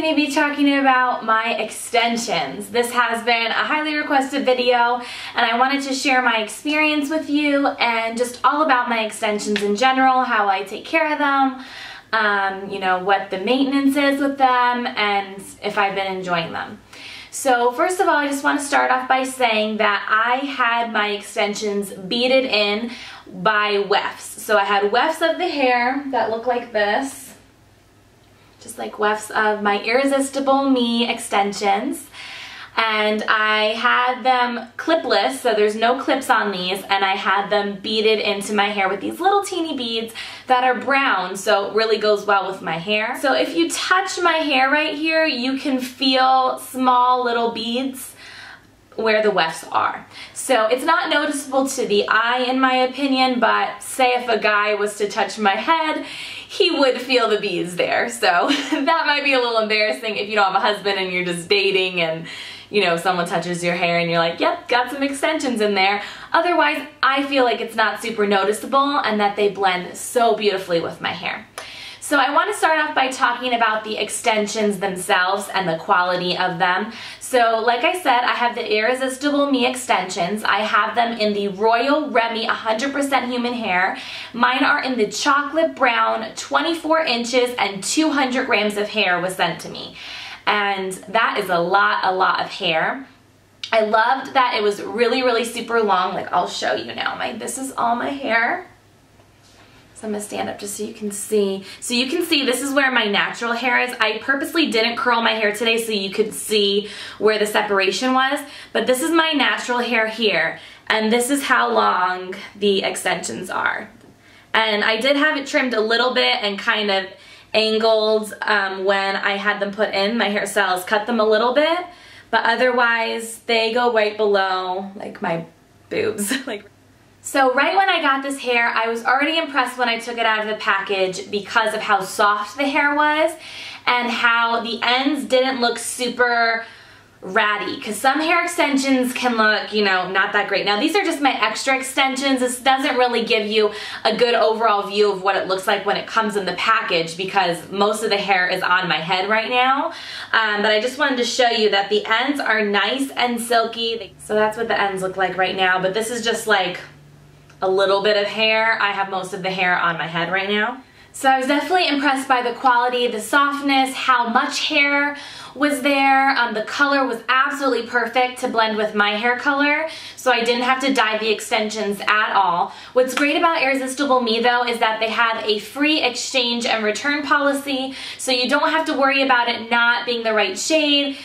going to be talking about my extensions. This has been a highly requested video, and I wanted to share my experience with you and just all about my extensions in general, how I take care of them, you know, what the maintenance is with them, and if I've been enjoying them. So first of all, I just want to start off by saying that I had my extensions beaded in by wefts. So I had wefts of the hair that look like this, just like wefts of my Irresistible Me extensions. And I had them clipless, so there's no clips on these, and I had them beaded into my hair with these little teeny beads that are brown, so it really goes well with my hair. So if you touch my hair right here, you can feel small little beads where the wefts are. So it's not noticeable to the eye in my opinion, but say if a guy was to touch my head, he would feel the beads there. So that might be a little embarrassing if you don't have a husband and you're just dating and you know, someone touches your hair and you're like, yep, got some extensions in there. Otherwise, I feel like it's not super noticeable and that they blend so beautifully with my hair. So I want to start off by talking about the extensions themselves and the quality of them. So like I said, I have the Irresistible Me extensions. I have them in the Royal Remy 100% human hair. Mine are in the chocolate brown, 24 inches and 200 grams of hair was sent to me. And that is a lot of hair. I loved that it was really super long. Like, I'll show you now. This is all my hair. So I'm gonna stand up just so you can see. So you can see this is where my natural hair is. I purposely didn't curl my hair today so you could see where the separation was, but this is my natural hair here, and this is how long the extensions are. And I did have it trimmed a little bit and kind of angled when I had them put in. My hairstylists cut them a little bit, but otherwise they go right below like my boobs. So right when I got this hair, I was already impressed when I took it out of the package because of how soft the hair was and how the ends didn't look super ratty, because some hair extensions can look, you know, not that great. Now these are just my extra extensions. This doesn't really give you a good overall view of what it looks like when it comes in the package because most of the hair is on my head right now. But I just wanted to show you that the ends are nice and silky. So that's what the ends look like right now, but this is just like a little bit of hair. I have most of the hair on my head right now. So I was definitely impressed by the quality, the softness, how much hair was there. The color was absolutely perfect to blend with my hair color, so I didn't have to dye the extensions at all. What's great about Irresistible Me though is that they have a free exchange and return policy, so you don't have to worry about it not being the right shade.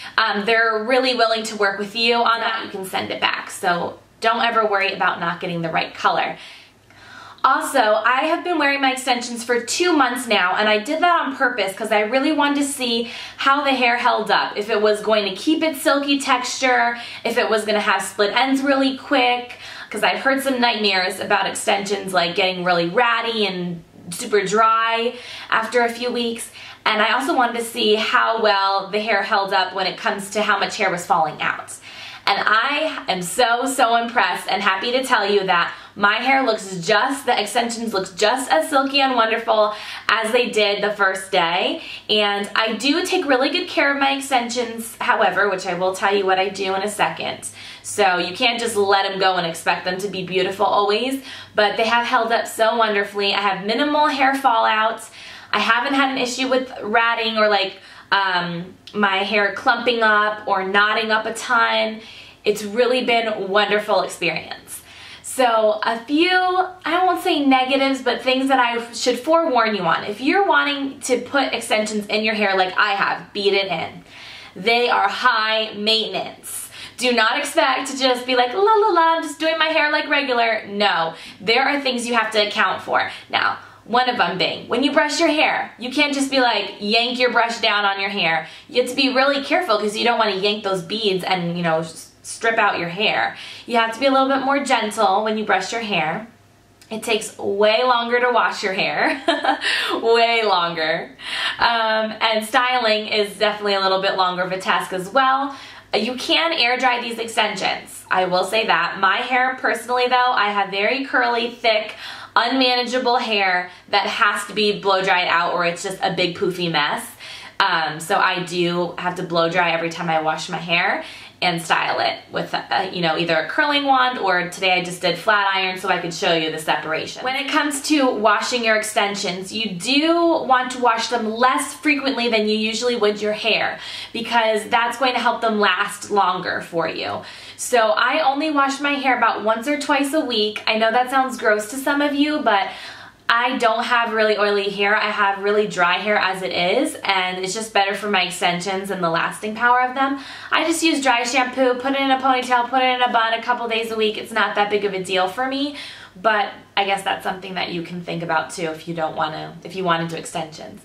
They're really willing to work with you on that. You can send it back, so don't ever worry about not getting the right color. Also, I have been wearing my extensions for 2 months now, and I did that on purpose because I really wanted to see how the hair held up. If it was going to keep its silky texture, if it was going to have split ends really quick, because I've heard some nightmares about extensions like getting really ratty and super dry after a few weeks. And I also wanted to see how well the hair held up when it comes to how much hair was falling out. And I am so impressed and happy to tell you that my hair the extensions look just as silky and wonderful as they did the first day. And I do take really good care of my extensions, however, which I will tell you what I do in a second. So you can't just let them go and expect them to be beautiful always, but they have held up so wonderfully. I have minimal hair fallout. I haven't had an issue with ratting or like my hair clumping up or knotting up a ton. It's really been a wonderful experience. So a few, I won't say negatives, but things that I should forewarn you on. If you're wanting to put extensions in your hair like I have, beat it in. They are high maintenance. Do not expect to just be like, la la la, I'm just doing my hair like regular. No, there are things you have to account for. Now, one of them being, when you brush your hair, you can't just be like, yank your brush down on your hair. You have to be really careful because you don't want to yank those beads and, you know, strip out your hair. You have to be a little bit more gentle when you brush your hair. It takes way longer to wash your hair, way longer. And styling is definitely a little bit longer of a task as well. You can air dry these extensions, I will say that. My hair personally though, I have very curly, thick, unmanageable hair that has to be blow dried out or it's just a big poofy mess. So I do have to blow dry every time I wash my hair and style it with you know, either a curling wand, or today I just did flat iron so I could show you the separation. When it comes to washing your extensions, you do want to wash them less frequently than you usually would your hair, because that's going to help them last longer for you. So I only wash my hair about once or twice a week. I know that sounds gross to some of you, but I don't have really oily hair. I have really dry hair as it is, and it's just better for my extensions and the lasting power of them. I just use dry shampoo, put it in a ponytail, put it in a bun a couple days a week. It's not that big of a deal for me, but I guess that's something that you can think about too if you don't want to, if you want to do extensions.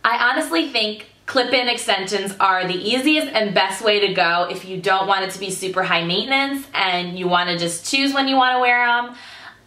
I honestly think clip-in extensions are the easiest and best way to go if you don't want it to be super high maintenance and you want to just choose when you want to wear them.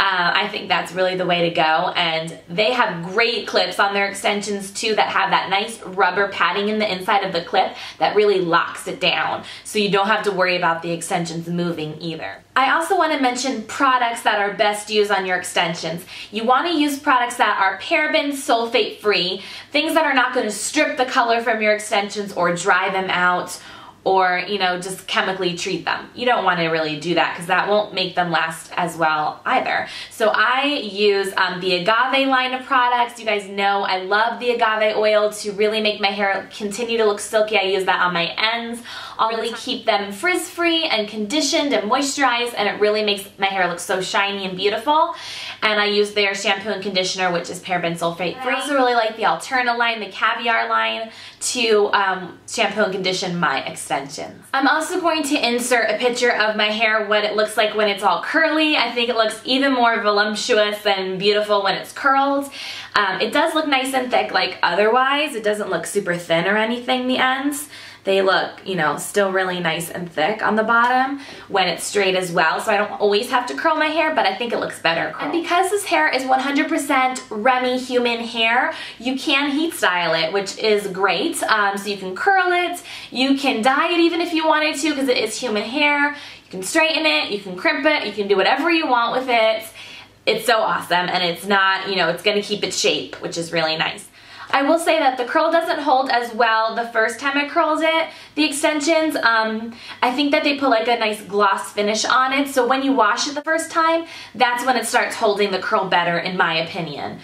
I think that's really the way to go, and they have great clips on their extensions too that have that nice rubber padding in the inside of the clip that really locks it down, so you don't have to worry about the extensions moving either. I also want to mention products that are best used on your extensions. You want to use products that are paraben, sulfate free, things that are not going to strip the color from your extensions or dry them out, or, you know, just chemically treat them. You don't want to really do that because that won't make them last as well either. So I use the agave line of products. You guys know I love the agave oil to really make my hair continue to look silky. I use that on my ends. I'll really keep them frizz-free and conditioned and moisturized, and it really makes my hair look so shiny and beautiful. And I use their shampoo and conditioner, which is paraben sulfate free. I also really like the Alterna line, the Caviar line, to shampoo and condition my extensions. I'm also going to insert a picture of my hair, what it looks like when it's all curly. I think it looks even more voluptuous and beautiful when it's curled. It does look nice and thick like otherwise. It doesn't look super thin or anything, the ends. They look, you know, still really nice and thick on the bottom when it's straight as well, so I don't always have to curl my hair, but I think it looks better curled. And because this hair is 100% Remy human hair, you can heat style it, which is great. So you can curl it, you can dye it even if you wanted to, because it is human hair. You can straighten it, you can crimp it, you can do whatever you want with it. It's so awesome, and it's not, you know, it's gonna keep its shape, which is really nice. I will say that the curl doesn't hold as well the first time I curled it, the extensions. I think that they put like a nice gloss finish on it, so when you wash it the first time, that's when it starts holding the curl better, in my opinion.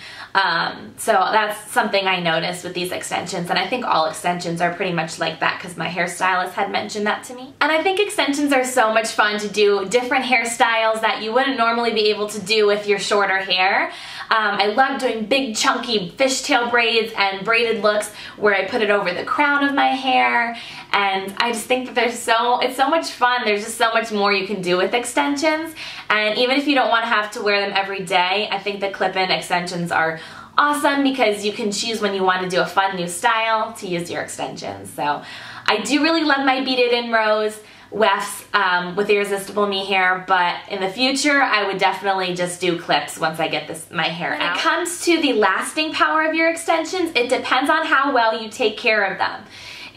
So that's something I noticed with these extensions, and I think all extensions are pretty much like that because my hairstylist had mentioned that to me. And I think extensions are so much fun to do different hairstyles that you wouldn't normally be able to do with your shorter hair. I love doing big chunky fishtail braids and braided looks where I put it over the crown of my hair, and I just think that it's so much fun. There's just so much more you can do with extensions, and even if you don't want to have to wear them every day, I think the clip-in extensions are awesome because you can choose when you want to do a fun new style to use your extensions. So I do really love my beaded in rose wefts with Irresistible Me hair, but in the future I would definitely just do clips once I get my hair out. When it comes to the lasting power of your extensions, it depends on how well you take care of them.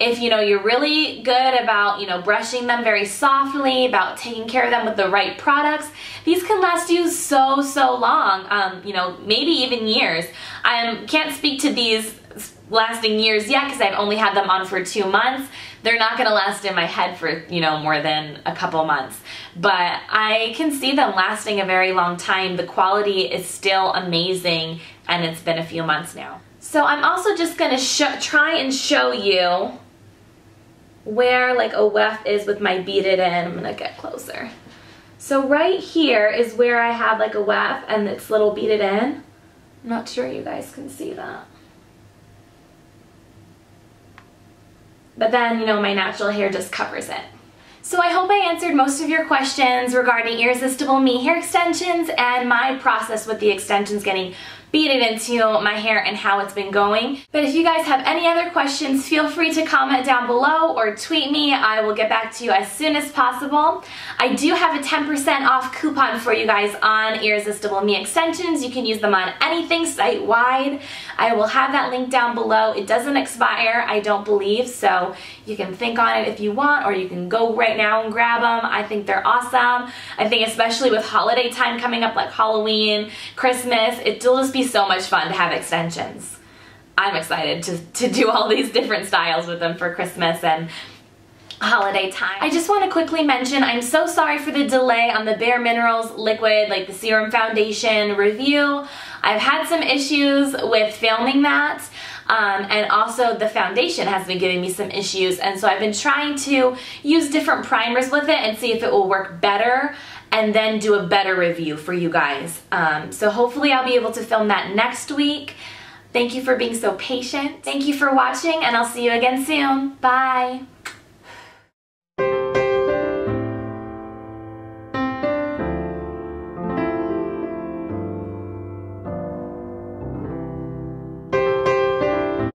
If you know you're really good about, you know, brushing them very softly, about taking care of them with the right products, these can last you so long, you know, maybe even years. I can't speak to these lasting years yet because I've only had them on for 2 months. They're not going to last in my head for, you know, more than a couple months, but I can see them lasting a very long time. The quality is still amazing, and it's been a few months now. So I'm also just going to try and show you where like a weft is with my beaded in. I'm going to get closer. So right here is where I have like a weft and it's little beaded in. I'm not sure you guys can see that. But then, you know, my natural hair just covers it. So I hope I answered most of your questions regarding Irresistible Me hair extensions and my process with the extensions getting beaded into my hair and how it's been going. But if you guys have any other questions, feel free to comment down below or tweet me. I will get back to you as soon as possible. I do have a 10% off coupon for you guys on Irresistible Me extensions. You can use them on anything site-wide. I will have that link down below. It doesn't expire, I don't believe, so you can think on it if you want, or you can go right now and grab them. I think they're awesome. I think especially with holiday time coming up like Halloween, Christmas, it'll just be so much fun to have extensions. I'm excited to do all these different styles with them for Christmas and holiday time. I just want to quickly mention, I'm so sorry for the delay on the Bare Minerals liquid, like the serum foundation review. I've had some issues with filming that, and also the foundation has been giving me some issues, and so I've been trying to use different primers with it and see if it will work better, and then do a better review for you guys. So hopefully I'll be able to film that next week. Thank you for being so patient. Thank you for watching, and I'll see you again soon. Bye.